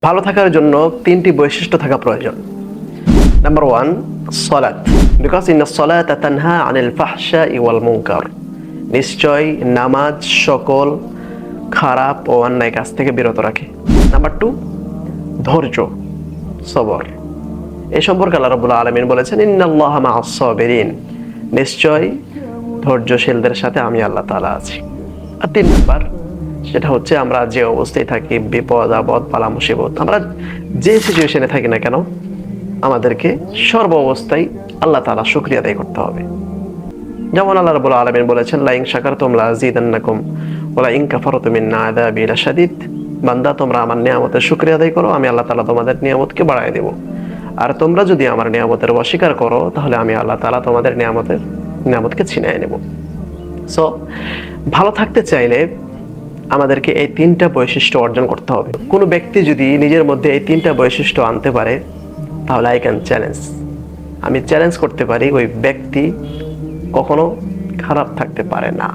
ভালো থাকার জন্য তিনটি বৈশিষ্ট্য থাকা প্রয়োজন। নাম্বার 1, সালাত। বিকজ ইন্না সালাতা তানহা আনিল ফাহশাই ওয়াল মুনকার। নিশ্চয় নামাজ সকল খারাপ ও অন্যায় কাজ থেকে বিরত রাখে। নাম্বার 2, ধৈর্য, সবর। এই সম্পর্কে আল্লাহ রাব্বুল আলামিন বলেছেন, ইন্নাল্লাহা মাআস সাবিরিন। নিশ্চয় ধৈর্যশীলদের সাথে আমি আল্লাহ তাআলা আছি। আর 3 নাম্বার, সেটা হচ্ছে আমরা যে অবস্থায় থাকি, বিপদ আপদ বালা মুসিবত, আমরা যে সিচুয়েশনে থাকি না কেন, আমাদেরকে সর্ব অবস্থায় আল্লাহ তাআলা শুকরিয়া আদায় করতে হবে। যেমন আল্লাহ রাব্বুল আলামিন বলেছেন, লা ইন শাকারতুম লা আযীদান্নাকুম ওয়া লা ইন কাফারতুম ইন্না আযাবি লাশাদীদ। বান্দা, তোমরা আমার নিয়ামতের শুকরিয়া আদায় করো, আমি আল্লাহ তাআলা তোমাদের নিয়ামতকে বাড়ায় দেব। আর তোমরা যদি আমার নিয়ামতের অস্বীকার করো, তাহলে আমি আল্লাহ তাআলা তোমাদের নিয়ামতকে ছিনিয়ে নেব। সো ভালো থাকতে চাইলে আমাদেরকে এই 3টা বৈশিষ্ট্য অর্জন করতে হবে। কোনো ব্যক্তি যদি নিজের মধ্যে এই 3টা বৈশিষ্ট্য আনতে পারে, তাহলে আমি চ্যালেঞ্জ করতে পারি, ওই ব্যক্তি কখনো খারাপ থাকতে পারে না।